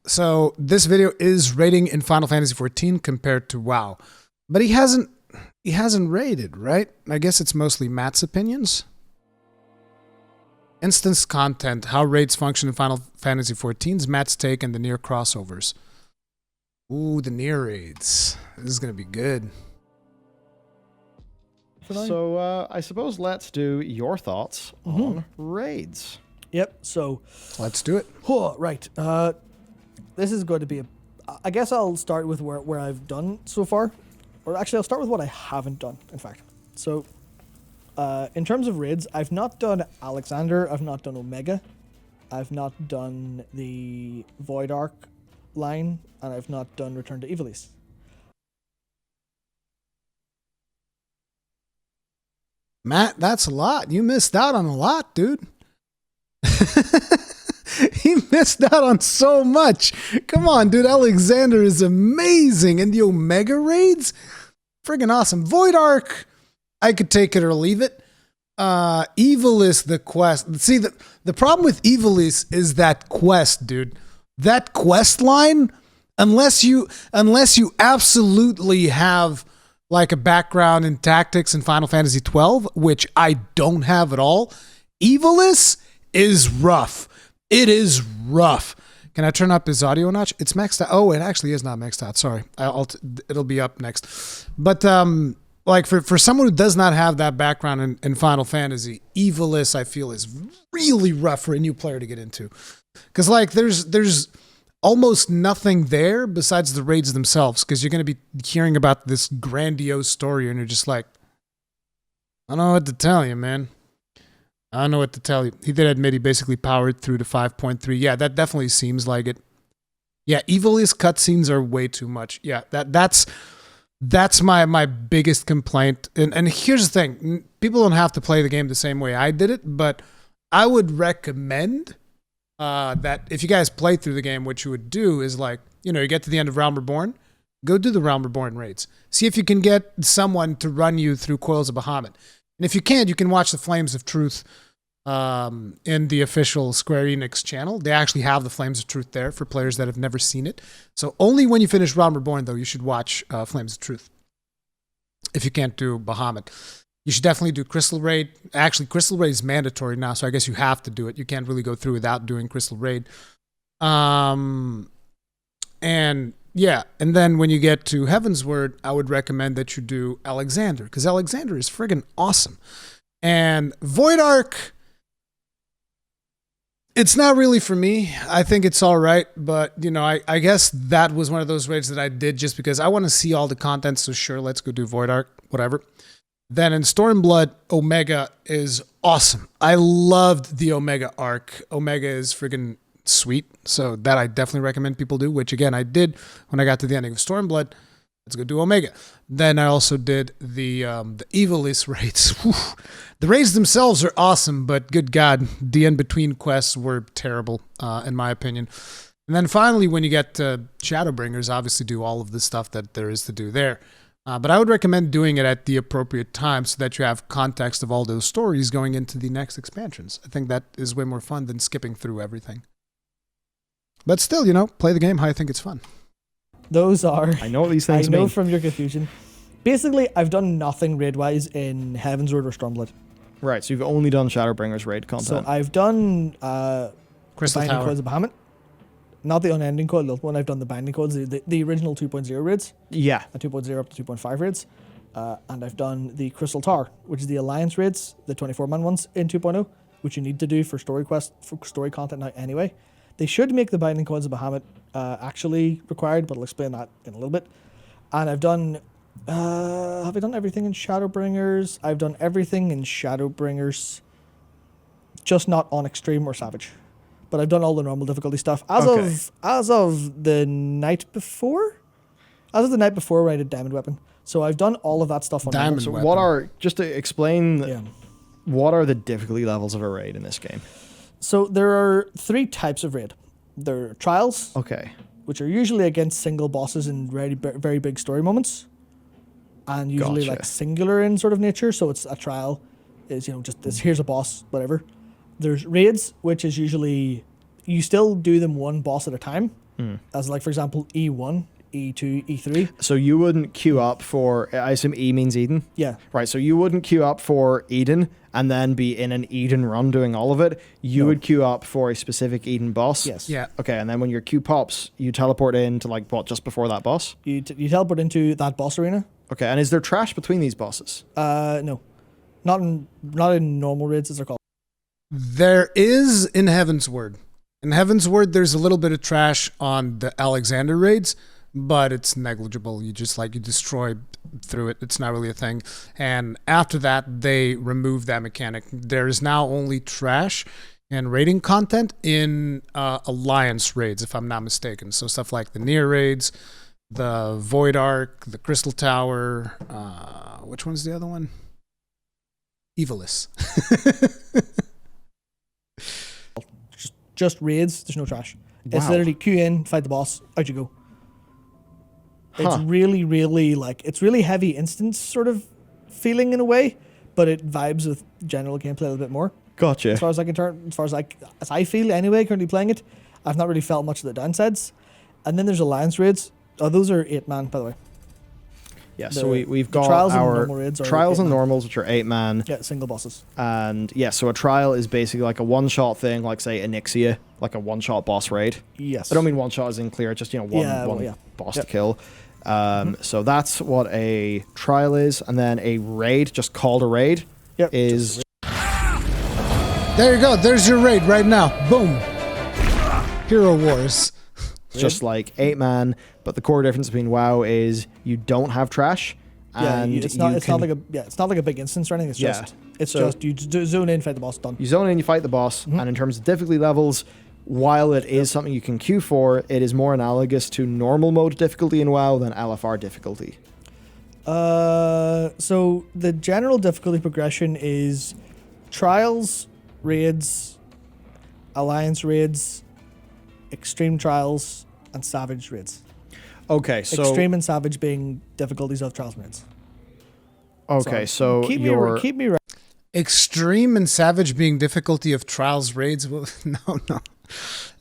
So this video is rating in Final Fantasy XIV compared to WoW, but he hasn't rated, right? I guess it's mostly Matt's opinions. Instance content, how raids function in Final Fantasy XIV's Matt's take, and the near crossovers. Ooh, the near raids. This is gonna be good. So I suppose let's do your thoughts on raids. Yep. So let's do it. Oh, right. This is going to be I guess I'll start with where I've done so far. Or actually, I'll start with what I haven't done, in fact. So, in terms of raids, I've not done Alexander, I've not done Omega, I've not done the Void Arc line, and I've not done Return to Ivalice. Matt, that's a lot. You missed out on a lot, dude. He missed out on so much. Come on, dude. Alexander is amazing. And the Omega raids? Friggin' awesome. Void Arc, I could take it or leave it. Ivalice, the quest. See, the problem with Ivalice is that quest, dude. That quest line, unless you absolutely have like a background in tactics in Final Fantasy XII, which I don't have at all, Ivalice is rough. It is rough. Can I turn up his audio a notch? It's maxed out. Oh, it actually is not maxed out. Sorry. It'll be up next. But like for someone who does not have that background in Final Fantasy, Ivalice, I feel, is really rough for a new player to get into. Because like there's almost nothing there besides the raids themselves, because you're going to be hearing about this grandiose story and you're just like, I don't know what to tell you, man. I don't know what to tell you. He did admit he basically powered through to 5.3. Yeah, that definitely seems like it. Yeah, Ivalice cutscenes are way too much. Yeah, that's my biggest complaint. And here's the thing. People don't have to play the game the same way I did it, but I would recommend that if you guys play through the game, what you would do is like, you get to the end of Realm Reborn, go do the Realm Reborn raids. See if you can get someone to run you through Coils of Bahamut. And if you can't, you can watch the Flames of Truth in the official Square Enix channel. They actually have the Flames of Truth there for players that have never seen it. So only when you finish Realm Reborn, though, you should watch Flames of Truth. If you can't do Bahamut. You should definitely do Crystal Raid. Actually, Crystal Raid is mandatory now, so I guess you have to do it. You can't really go through without doing Crystal Raid. And yeah, and then when you get to Heaven's Word, I would recommend that you do Alexander, because Alexander is friggin' awesome. And Void Arc, it's not really for me. I think it's all right, but I guess that was one of those raids that I did just because I want to see all the content, so sure, let's go do Void Arc, whatever. Then in Stormblood, Omega is awesome. I loved the Omega arc. Omega is friggin' sweet, so that I definitely recommend people do, which again I did when I got to the ending of Stormblood. Let's go do Omega. Then I also did the Ivalice raids. Whew. The raids themselves are awesome, but good God, the in-between quests were terrible, in my opinion. And then finally, when you get to Shadowbringers, obviously do all of the stuff that there is to do there. But I would recommend doing it at the appropriate time so that you have context of all those stories going into the next expansions. I think that is way more fun than skipping through everything. But still, play the game how I think it's fun. Those are... I know what these things mean. I know from your confusion. Basically, I've done nothing raid-wise in Heaven's Word or Stormblood. Right, so you've only done Shadowbringers raid content. So I've done Crystal Binding Tower. Coils of Bahamut. Not the Unending Coil, the one I've done the Binding Coils, the original 2.0 raids. Yeah. And 2.0 up to 2.5 raids. And I've done the Crystal Tower, which is the Alliance raids, the 24-man ones in 2.0, which you need to do for story content now anyway. They should make the Binding Coils of Bahamut actually required, but I'll explain that in a little bit. And I've done... have I done everything in Shadowbringers? I've done everything in Shadowbringers, just not on Extreme or Savage. But I've done all the normal difficulty stuff. As of the night before? As of the night before when I did Diamond Weapon. So I've done all of that stuff on Diamond normal. Weapon. What are... Just to explain... What are the difficulty levels of a raid in this game? So there are 3 types of raid. There are trials, Okay. which are usually against single bosses in very, very big story moments. And usually Gotcha. like singular in sort of nature. So it's a trial is, just this, here's a boss, whatever. There's raids, which is usually, you still do them one boss at a time, As like, for example, E1, E2, E3. So you wouldn't queue up for, I assume E means Eden? Yeah. Right, so you wouldn't queue up for Eden and then be in an Eden run doing all of it. You would queue up for a specific Eden boss. Yes. Yeah. Okay, and then when your queue pops, you teleport in to like, what, just before that boss? You teleport into that boss arena. Okay, and is there trash between these bosses? No. Not in normal raids, as they're called. There is in Heaven's Word. In Heaven's Word, there's a little bit of trash on the Alexander raids, but it's negligible. You just you destroy through it. It's not really a thing. And after that, they remove that mechanic. There is now only trash and raiding content in Alliance raids, if I'm not mistaken. So stuff like the Near raids, the Void Ark, the Crystal Tower. Which one's the other one? Evilus. Just raids. There's no trash. It's Wow. literally queue in, fight the boss, out you go. It's Huh. really, really it's really heavy instance sort of feeling in a way, but it vibes with general gameplay a little bit more. Gotcha. As far as I feel anyway, currently playing it, I've not really felt much of the downsides. And then there's Alliance raids. Oh, those are 8-man, by the way. Yeah, The- so we've the got trials and our normal raids are trials and 8-man. normals, which are 8-man. Yeah, single bosses. And yeah, so a trial is basically like a one-shot thing, like say Onyxia, like a one-shot boss raid. Yes. I don't mean one-shot as in clear, just one boss to kill. So that's what a trial is, and then a raid, just called a raid, Yep. is There you go. There's your raid right now. Boom. Hero Wars. just like 8-man, but the core difference between WoW is you don't have trash. Yeah, And it's not you like a big instance or anything. It's Yeah. just you zone in, fight the boss, done. You zone in, you fight the boss, and in terms of difficulty levels, while it is something you can queue for, it is more analogous to normal mode difficulty in WoW than LFR difficulty. So the general difficulty progression is trials, raids, alliance raids, extreme trials, and savage raids. Okay, so Extreme and savage being difficulties of trials and raids. okay, so keep your me right. Extreme and Savage being difficulty of trials raids. Well, no.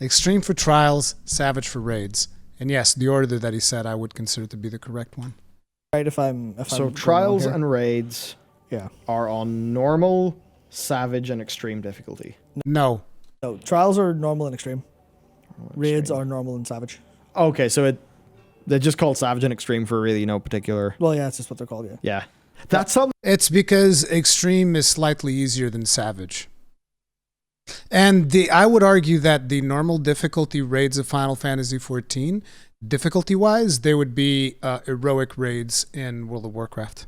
Extreme for trials, Savage for raids. And yes, the order that he said I would consider to be the correct one. If I'm so going trials wrong here. and raids Yeah. are on normal, savage, and extreme difficulty. No. No, trials are normal and extreme. Raids are normal and savage. Okay, so they're just called savage and extreme for really no particular. Well, yeah, it's just what they're called. Yeah. Yeah, that's something. It's because extreme is slightly easier than savage. And I would argue that the normal difficulty raids of Final Fantasy XIV, difficulty-wise, they would be heroic raids in World of Warcraft.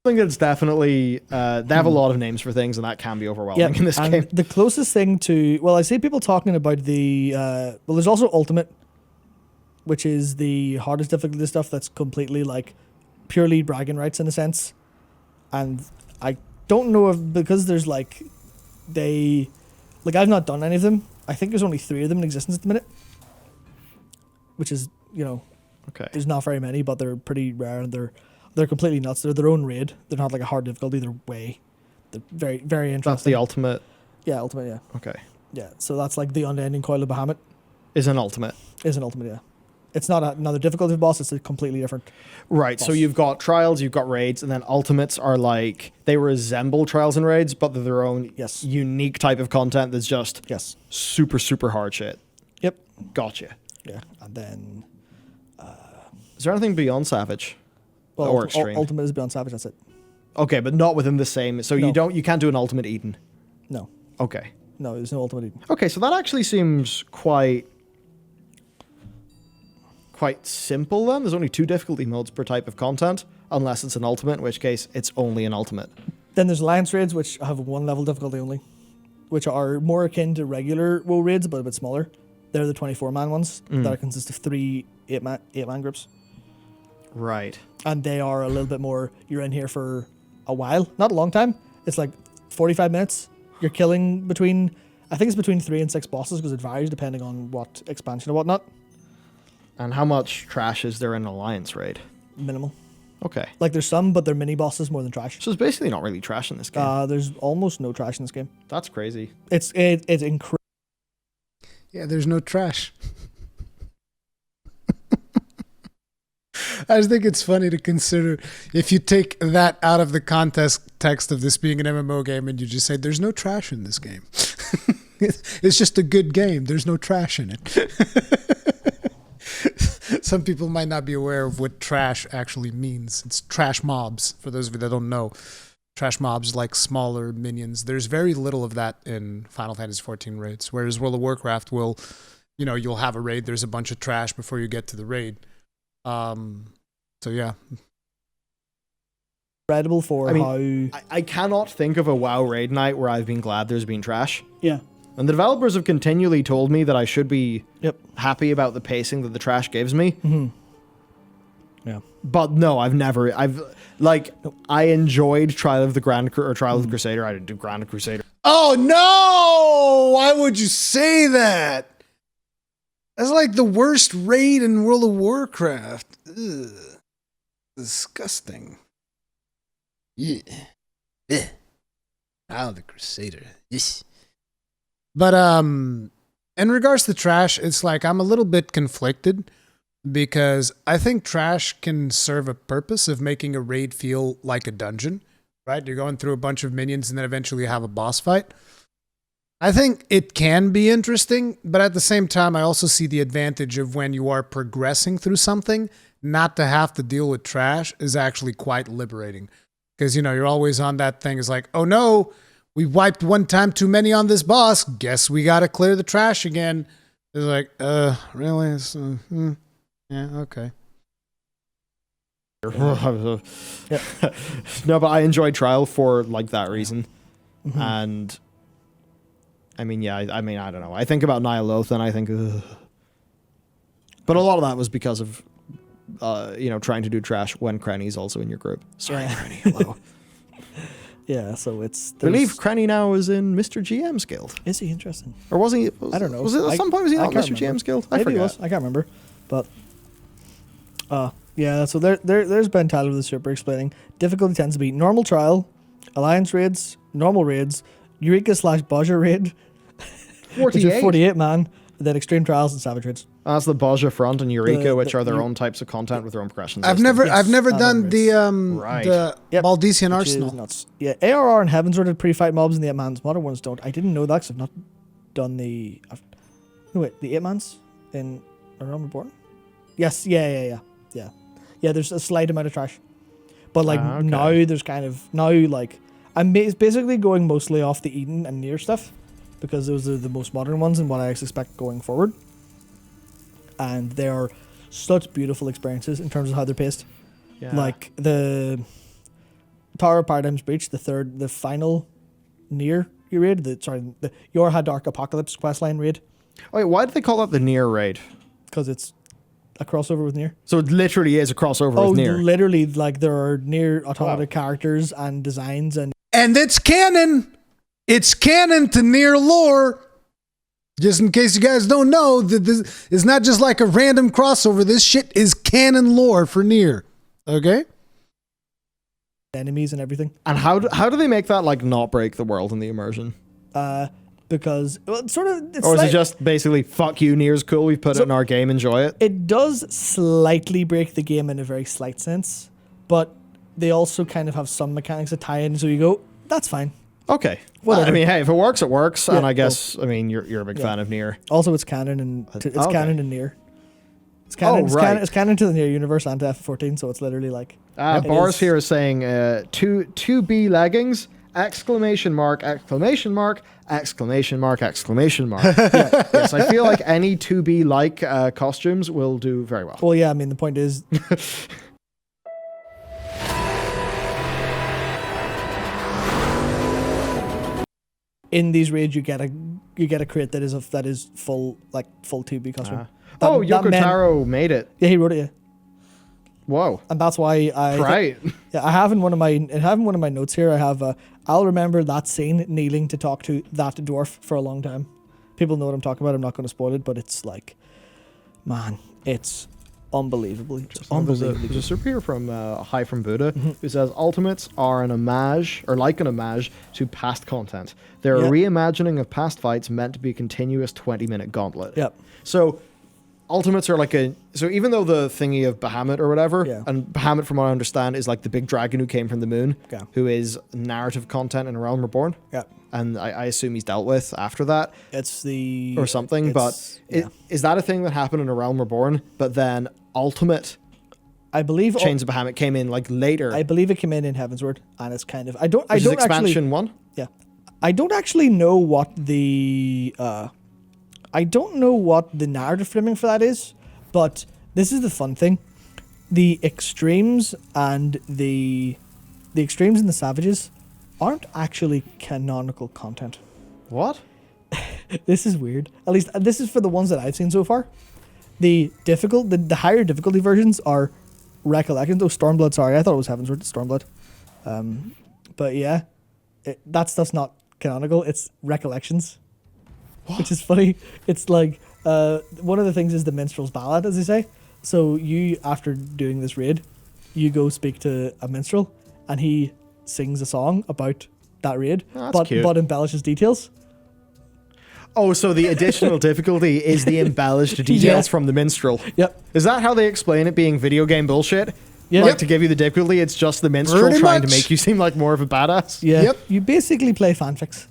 I think it's definitely they have a lot of names for things, and that can be overwhelming in this and game. the closest thing to I see people talking about the there's also Ultimate, which is the hardest difficulty stuff that's completely purely bragging rights in a sense, and I don't know if because there's I've not done any of them. I think there's only 3 of them in existence at the minute, which is Okay. there's not very many, but they're pretty rare and they're completely nuts. They're their own raid. They're not like a hard difficulty. They're very, very interesting. That's the ultimate. Yeah, Ultimate, yeah. Okay. Yeah, so that's like the Unending Coil of Bahamut Is an ultimate. is an Ultimate, yeah. It's not another difficulty boss, it's a completely different. Right. So Boss. you've got trials, you've got raids, and then ultimates are they resemble trials and raids, but they're their own Yes. unique type of content that's just Yes. super, super hard shit. Yep. Gotcha. Yeah. And then Is there anything beyond Savage? Or Extreme? Ultimate is Beyond Savage, that's it. Okay, but not within the same. So No. you can't do an Ultimate Eden. No. Okay. No, there's no Ultimate Eden. Okay, so that actually seems quite simple then. There's only 2 difficulty modes per type of content, unless it's an ultimate, in which case it's only an ultimate. Then there's Alliance raids, which have 1 level difficulty only, which are more akin to regular WoW raids, but a bit smaller. They're the 24-man ones that consist of 3 8-man groups. Right. And they are a little bit more, you're in here for a while, not a long time. It's like 45 minutes. You're killing between 3 and 6 bosses because it varies depending on what expansion or whatnot. And how much trash is there in an Alliance raid? Minimal. Okay. There's some, but they're mini bosses more than trash. So it's basically not really trash in this game. There's almost no trash in this game. That's crazy. It's incredible. Yeah, there's no trash. I just think it's funny to consider if you take that out of the context of this being an MMO game and you just say there's no trash in this game. It's just a good game. There's no trash in it. Some people might not be aware of what trash actually means. It's trash mobs, for those of you that don't know. Trash mobs like smaller minions. There's very little of that in Final Fantasy XIV raids, whereas World of Warcraft will, you'll have a raid, there's a bunch of trash before you get to the raid. So yeah. Incredible for how... I cannot think of a WoW raid night where I've been glad there's been trash. Yeah. And the developers have continually told me that I should be happy about the pacing that the trash gives me. Mm-hmm. Yeah. But no, I enjoyed Trial of the Crusader. I didn't do Grand Crusader. Oh no! Why would you say that? That's like the worst raid in World of Warcraft. Ugh. Disgusting. Yeah. Trial of the Crusader. Yes. But in regards to trash, it's like I'm a little bit conflicted because I think trash can serve a purpose of making a raid feel like a dungeon, right? You're going through a bunch of minions and then eventually you have a boss fight. I think it can be interesting, but at the same time, I also see the advantage of when you are progressing through something, not to have to deal with trash is actually quite liberating. Because, you're always on that thing. It's like, oh no, we wiped one time too many on this boss. Guess we got to clear the trash again. It's like, really? Yeah, okay. Yeah. No, but I enjoyed Trial for like that reason. Mm-hmm. And I mean, I don't know. I think about Nyaloth and I think, ugh. But a lot of that was because of, trying to do trash when Cranny's also in your group. Sorry, Cranny, hello. Yeah, so it's... I believe Cranny now is in Mr. GM's guild. Is he interesting? Or was he? I don't know. Was it at some point was he not Mr. GM's guild? Maybe he was. I can't remember. But, yeah, so there's Ben Tyler with the super explaining. Difficulty tends to be normal trial, alliance raids, normal raids, Eureka/Baja raid, 48. which is 48 man, then extreme trials and savage raids. That's the Baja front and Eureka, which are their own types of content with their own progressions. I've never done the Baldician which Arsenal. Is nuts. Yeah, ARR and Heavens are pre-fight mobs and the 8-mans. Modern ones don't. I didn't know that because I've not done the... the 8-mans in A Realm Reborn? Yes, yeah. Yeah, there's a slight amount of trash. But now there's kind of... I'm basically going mostly off the Eden and Nier stuff because those are the most modern ones and what I expect going forward. And they are such beautiful experiences in terms of how they're paced. Yeah. Like the Tower of Paradigm's Breach, the final Nier raid, the Yorha Dark Apocalypse questline raid. Wait, why did they call that the Nier raid? Because it's a crossover with Nier. So it literally is a crossover with Nier. Oh, literally, there are Nier automata characters and designs and it's canon. It's canon to Nier lore. Just in case you guys don't know, this is not just like a random crossover. This shit is canon lore for Nier. Okay? Enemies and everything. And how do they make that not break the world in the immersion? Because it's sort of... Or is it just basically, fuck you, Nier's cool, we put it in our game, enjoy it? It does slightly break the game in a very slight sense, but they also kind of have some mechanics that tie in, so you go, that's fine. Okay. Whatever. I mean, hey, if it works, it works. Yeah, and I guess, you're a big fan of Nier. Also, it's canon and canon in Nier. It's canon. It's canon to the Nier universe and to FF14, so it's literally like. Boris here is saying 2B leggings, exclamation mark, exclamation mark, exclamation mark, exclamation mark. Yes, I feel like any 2B like costumes will do very well. Well, yeah, I mean, the point is. In these raids, you get a crate that is full 2B costume. Yoko Taro made it. Yeah, he wrote it. Yeah. Whoa. And that's why Right. I have in one of my notes here. I have I'll remember that scene kneeling to talk to that dwarf for a long time. People know what I'm talking about. I'm not going to spoil it, but it's man, it's unbelievable. There's a super here from High from Buddha who says ultimates are an homage to past content. They're a reimagining of past fights meant to be a continuous 20-minute gauntlet. Yep. So ultimates are like so even though the thingy of Bahamut or whatever, Yeah. and Bahamut from what I understand is like the big dragon who came from the moon, Yeah. who is narrative content in A Realm Reborn, Yeah. and I assume he's dealt with after that It's the or something. But is that a thing that happened in A Realm Reborn? But then Ultimate I believe Chains of Bahamut came in like later. I believe it came in Heavensward, and it's kind of I which don't is expansion actually 1. yeah I don't actually know what the narrative framing for that is, but this is the fun thing: the extremes and the extremes and the savages aren't actually canonical content. What? This is weird. At least this is for the ones that I've seen so far. The higher difficulty versions are Recollections. Oh, Stormblood. Sorry, I thought it was Heavensward. Stormblood. But yeah, that stuff's not canonical. It's Recollections, which is funny. It's like one of the things is the minstrel's ballad, as they say. So you, after doing this raid, you go speak to a minstrel, and he sings a song about that raid, Oh, that's cute. but embellishes details. Oh, so the additional difficulty is the embellished details Yeah. from the minstrel. Yep. Is that how they explain it being video game bullshit? Yeah. Like Yep. to give you the difficulty, it's just the minstrel Pretty trying to much. make you seem like more of a badass? Yeah. Yep. You basically play fanfics.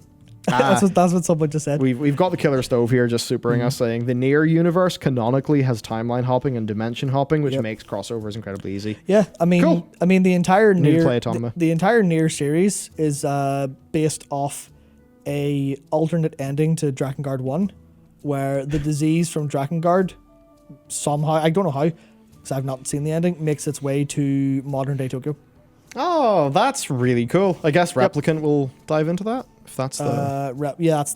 Ah. That's what someone just said. We've got the killer stove here just supering us saying the Nier universe canonically has timeline hopping and dimension hopping, which Yep. makes crossovers incredibly easy. Yeah, I mean, Cool. the entire Need to Nier, play Autonoma. the entire Nier series is based off a alternate ending to Drakengard 1, where the disease from Drakengard somehow, I don't know how, because I've not seen the ending, makes its way to modern day Tokyo. Oh, that's really cool. I guess Replicant will dive into that. If that's the...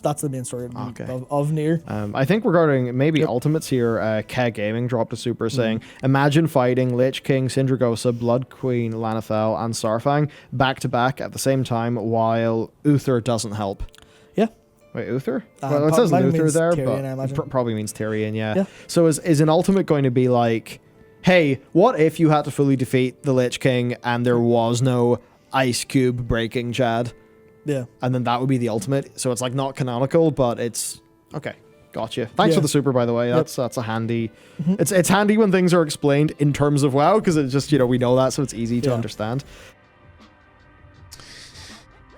That's the main story Okay. of Nier. I think regarding maybe Ultimates here, Keg Gaming dropped a super saying, imagine fighting Lich King, Sindragosa, Blood Queen, Lanathel, and Sarfang back to back at the same time while Uther doesn't help. Yeah. Wait, Uther? Uh, Well, it says probably Luther means there, Tyrion, I but imagine. probably means Tyrion, yeah. Yeah. So is an Ultimate going to be like, hey, what if you had to fully defeat the Lich King and there was no ice cube breaking Chad? Yeah. And then that would be the Ultimate. So it's like not canonical, but it's okay. Gotcha. Thanks Yeah. for the super, by the way. That's a handy. It's handy when things are explained in terms of WoW because it's just we know that, so it's easy to Yeah. understand.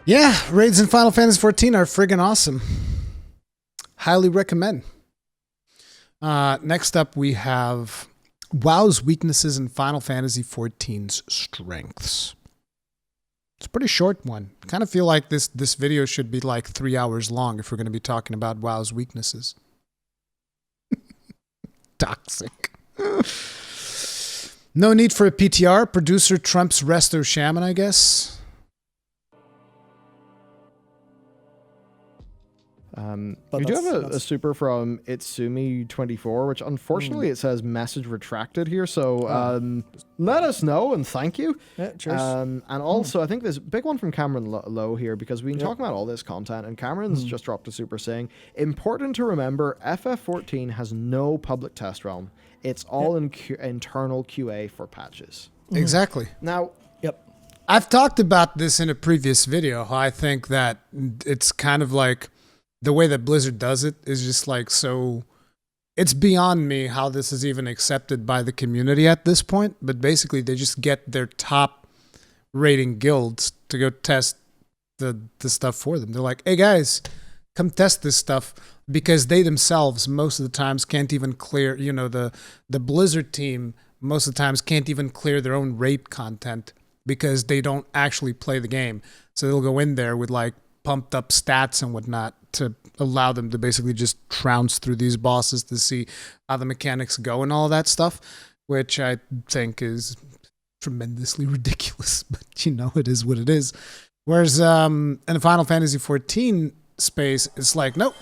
Yeah, raids in Final Fantasy XIV are friggin' awesome. Highly recommend. Next up, we have WoW's weaknesses in Final Fantasy XIV's strengths. It's a pretty short one. Kind of feel like this video should be like 3 hours long if we're going to be talking about WoW's weaknesses. Toxic. No need for a PTR. Producer trumps Resto Shaman, I guess. But We do have a that's- super from Itsumi24, which unfortunately it says message retracted here. So let us know and thank you. Yeah, cheers. And also, I think there's a big one from Cameron Lowe here because we've been talking about all this content, and Cameron's just dropped a super saying, important to remember, FF14 has no public test realm. It's all internal QA for patches. Exactly. Now, Yep. I've talked about this in a previous video, how I think that it's kind of like the way that Blizzard does it is just like so. It's beyond me how this is even accepted by the community at this point, but basically they just get their top rating guilds to go test the stuff for them. They're like, hey guys, come test this stuff, because they themselves most of the times can't even clear, the Blizzard team most of the times can't even clear their own raid content because they don't actually play the game. So they'll go in there with like pumped up stats and whatnot to allow them to basically just trounce through these bosses to see how the mechanics go and all that stuff, which I think is tremendously ridiculous, but it is what it is. Whereas in the Final Fantasy XIV space, it's like, nope,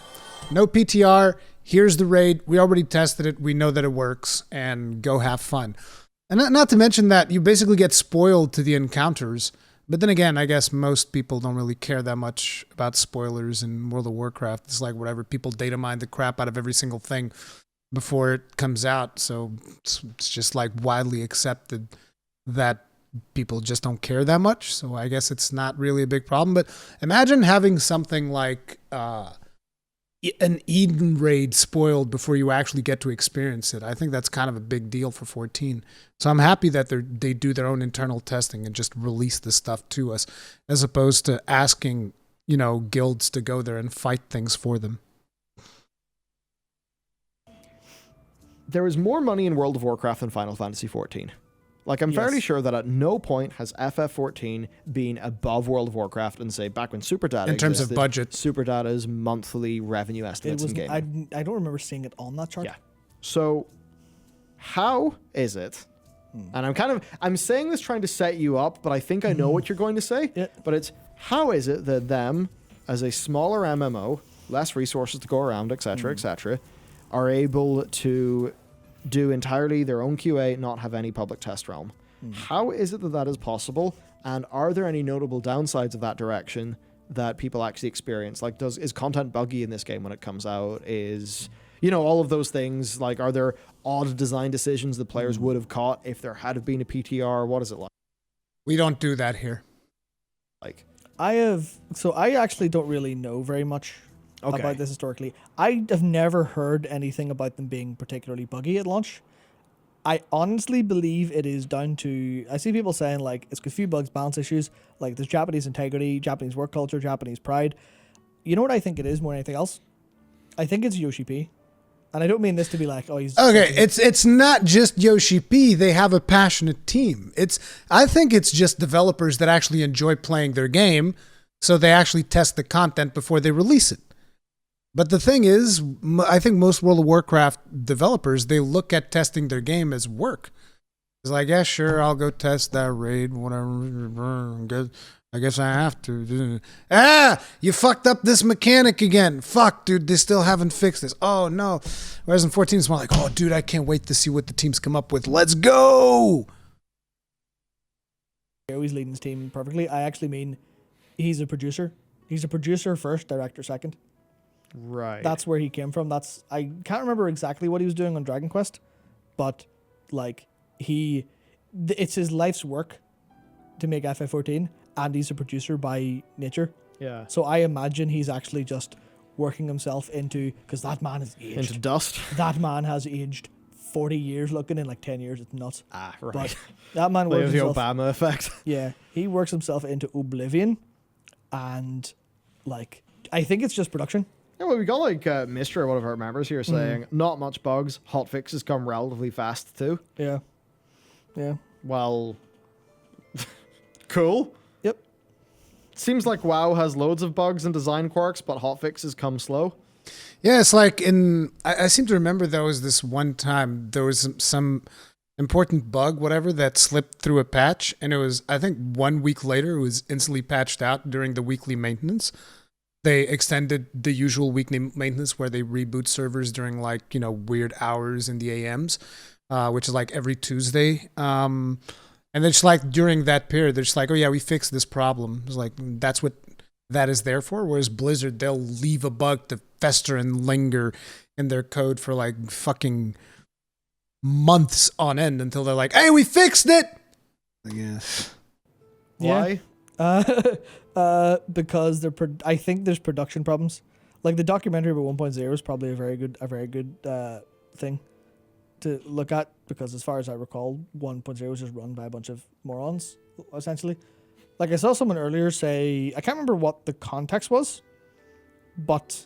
no PTR, here's the raid, we already tested it, we know that it works, and go have fun. And not to mention that you basically get spoiled to the encounters. But then again, I guess most people don't really care that much about spoilers in World of Warcraft. It's like whatever, people data mine the crap out of every single thing before it comes out. So it's just like widely accepted that people just don't care that much. So I guess it's not really a big problem. But imagine having something like an Eden raid spoiled before you actually get to experience it. I think that's kind of a big deal for 14. So I'm happy that they do their own internal testing and just release the stuff to us, as opposed to asking, guilds to go there and fight things for them. There is more money in World of Warcraft than Final Fantasy XIV. Like, I'm fairly sure that at no point has FF14 been above World of Warcraft and, say, back when Super Data In terms existed, of budget. Super Data's monthly revenue estimates in gaming. I don't remember seeing it on that chart. Yeah. So, how is it? And I'm saying this trying to set you up, but I think I know what you're going to say. Yeah. But it's, how is it that them, as a smaller MMO, less resources to go around, etc., etc., are able to do entirely their own QA, not have any public test realm? How is it that that is possible? And are there any notable downsides of that direction that people actually experience? Like, is content buggy in this game when it comes out? Is, all of those things, like, are there odd design decisions the players would have caught if there had been a PTR? What is it like? We don't do that here. Like, I actually don't really know very much about this historically. I have never heard anything about them being particularly buggy at launch. I honestly believe it is down to, I see people saying like it's a few bugs, balance issues, like there's Japanese integrity, Japanese work culture, Japanese pride. You know what I think it is more than anything else? I think it's Yoshi P. And I don't mean this to be like, oh, he's okay. It's not just Yoshi P. They have a passionate team. I think it's just developers that actually enjoy playing their game, so they actually test the content before they release it. But the thing is, I think most World of Warcraft developers, they look at testing their game as work. It's like, yeah, sure, I'll go test that raid, whatever. I guess I have to. You fucked up this mechanic again. Fuck, dude, they still haven't fixed this. Oh, no. Whereas in 14, it's more like, oh, dude, I can't wait to see what the teams come up with. Let's go! He's leading his team perfectly. I actually mean he's a producer. He's a producer first, director second. right. That's where he came from. I can't remember exactly what he was doing on Dragon Quest, but like it's his life's work to make FF14, and he's a producer by nature. Yeah. So I imagine he's actually just working himself because that man has aged. Into dust. That man has aged 40 years looking in like 10 years. It's nuts. Ah, right. But that man works The himself. Obama effect. Yeah, he works himself into oblivion, and like I think it's just production. Yeah, well, we got like Mr. one of our members here saying not much bugs, hot fixes come relatively fast too. Yeah. Yeah. Well, cool. Yep. Seems like WoW has loads of bugs and design quirks, but hotfixes come slow. Yeah, it's like I seem to remember there was this one time there was some important bug, whatever, that slipped through a patch, and it was, I think 1 week later, it was instantly patched out during the weekly maintenance. They extended the usual weekly maintenance where they reboot servers during like, weird hours in the AMs, which is like every Tuesday. And then just like during that period, they're just like, oh yeah, we fixed this problem. It's like, that's what that is there for. Whereas Blizzard, they'll leave a bug to fester and linger in their code for like fucking months on end until they're like, hey, we fixed it. I guess. Why? Because I think there's production problems. Like the documentary about 1.0 is probably a very good thing to look at, because as far as I recall, 1.0 was just run by a bunch of morons, essentially. Like I saw someone earlier say, I can't remember what the context was, but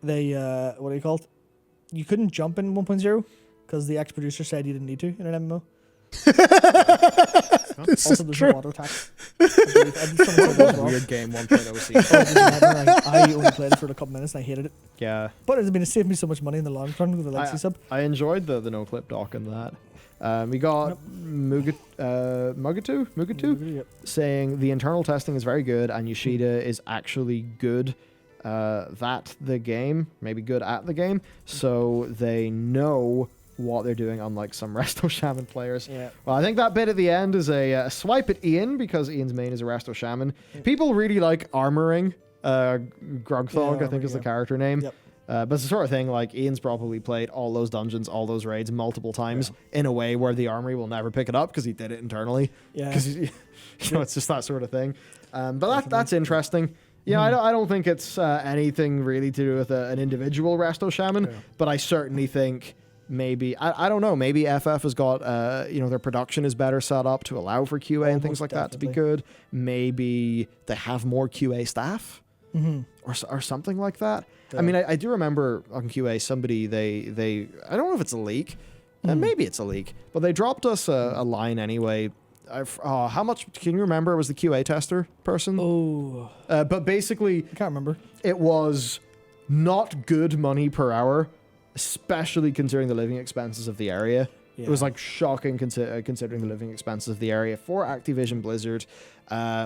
they, what do you call it? You couldn't jump in 1.0 because the ex-producer said you didn't need to in an MMO. This Also, is there's true. no auto attack. I Weird game 1.0 sequel. I only played it for a couple minutes and I hated it. Yeah. But it saved me so much money in the long run with the legacy sub. I enjoyed the no clip doc in that. We got Mugatu Yep. saying the internal testing is very good and Yoshida is actually good at the game, maybe good at the game, so they know what they're doing, unlike some Resto Shaman players. Yeah. Well, I think that bit at the end is a swipe at Ian, because Ian's main is a Resto Shaman. People really like armoring Grogthog, Yeah, I think is the yeah. character name. Yep. But it's the sort of thing, like, Ian's probably played all those dungeons, all those raids multiple times in a way where the armory will never pick it up because he did it internally. Yeah. Because, it's just that sort of thing. But that's interesting. Yeah, I don't think it's anything really to do with an individual resto shaman, but I certainly think maybe I don't know. Maybe FF has got their production is better set up to allow for QA and things like that to be good. Maybe they have more QA staff or something like that. Yeah. I mean, I do remember on QA somebody they I don't know if it's a leak, maybe it's a leak, but they dropped us a line anyway. How much can you remember? It was the QA tester person. Oh, but basically, I can't remember. It was not good money per hour, especially considering the living expenses of the area. Yeah. It was like shocking considering the living expenses of the area for Activision Blizzard,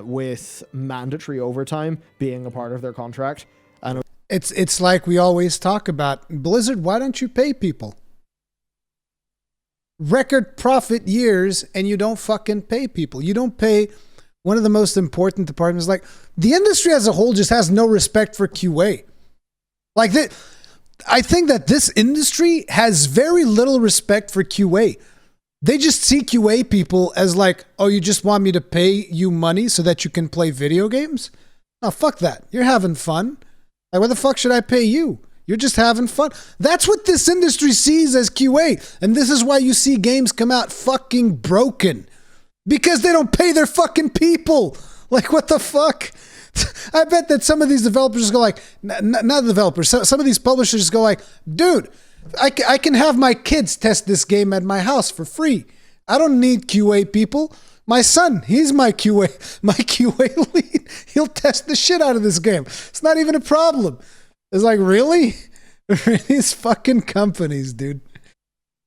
with mandatory overtime being a part of their contract. And it's like we always talk about, Blizzard, why don't you pay people? Record profit years and you don't fucking pay people. You don't pay one of the most important departments. Like, the industry as a whole just has no respect for QA. Like, I think that this industry has very little respect for QA. They just see QA people as like, oh, you just want me to pay you money so that you can play video games? Oh, fuck that. You're having fun. Like, what the fuck should I pay you? You're just having fun. That's what this industry sees as QA. And this is why you see games come out fucking broken. Because they don't pay their fucking people. Like, what the fuck? I bet that some of these developers go like, not developers, some of these publishers go like, dude, I can have my kids test this game at my house for free. I don't need QA people. My son, he's my QA lead. He'll test the shit out of this game. It's not even a problem. It's like, really? These fucking companies, dude.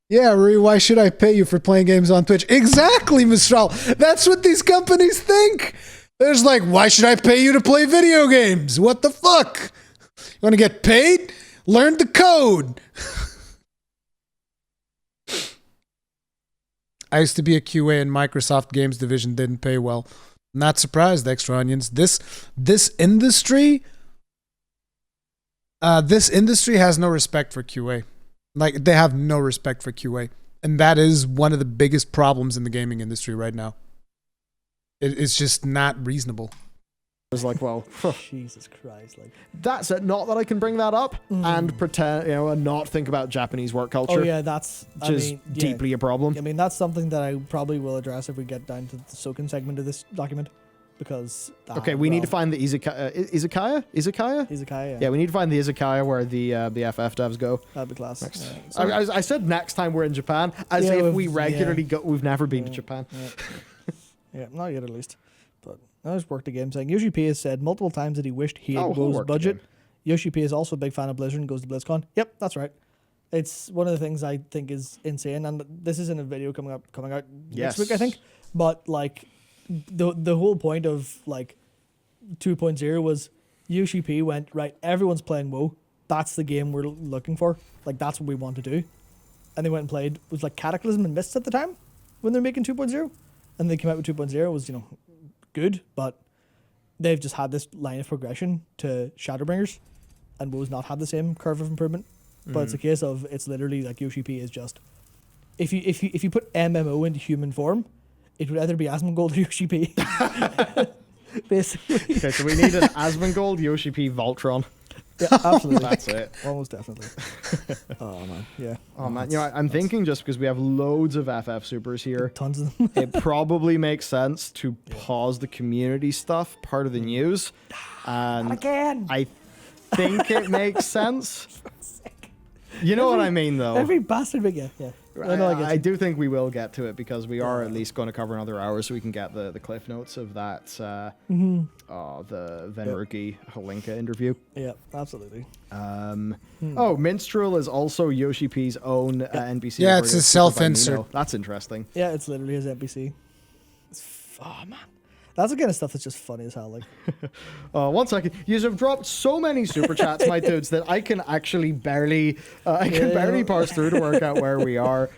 Yeah, Rui, why should I pay you for playing games on Twitch? Exactly, Mistral. That's what these companies think. There's like, why should I pay you to play video games? What the fuck? You want to get paid? Learn the code. I used to be a QA in Microsoft Games Division, didn't pay well. Not surprised, Extra Onions. This industry has no respect for QA. Like, they have no respect for QA. And that is one of the biggest problems in the gaming industry right now. It's just not reasonable. I was like, well, Jesus Christ, like, that's it. Not that I can bring that up and pretend, and not think about Japanese work culture. Oh yeah, that's deeply a problem. I mean, that's something that I probably will address if we get down to the Soken segment of this document, because we need to find the izakaya. Yeah, we need to find the izakaya where the FF devs go. That'd be class. I said next time we're in Japan, as if we regularly go. We've never been to Japan. Yeah, not yet at least. But I just worked a game saying Yoshi P has said multiple times that he wished he had Wo's budget. Yoshi P is also a big fan of Blizzard and goes to BlizzCon. Yep, that's right. It's one of the things I think is insane, and this is in a video coming out next week, I think. But like, the whole point of like 2.0 was Yoshi P went, right, everyone's playing WoW. That's the game we're looking for. Like, that's what we want to do. And they went and played, it was like Cataclysm and Mists at the time when they're making 2.0. And they came out with 2.0, was, good, but they've just had this line of progression to Shadowbringers, and WoW's not had the same curve of improvement. But it's a case of, it's literally like Yoshi P is just, if you put MMO into human form, it would either be Asmongold or Yoshi P. Basically. Okay, so we need an Asmongold, Yoshi P, Voltron. Yeah, absolutely. That's it. Almost definitely. Oh man, yeah. Oh man, I'm thinking just because we have loads of FF supers here, tons of them. it probably makes sense to pause the community stuff, part of the news. And again. I think it makes sense. You know what I mean, though. Every bastard, but yeah. I do think we will get to it because we are at least going to cover another hour, so we can get the cliff notes of that. The Venruki Holinka interview. Yeah, absolutely. Oh, Minstrel is also Yoshi P's own NPC. Yeah, it's a self-insert. That's interesting. Yeah, it's literally his NPC. Oh man. That's the kind of stuff that's just funny as hell. Like, 1 second. You have dropped so many super chats, my dudes, that I can actually barely parse through to work out where we are.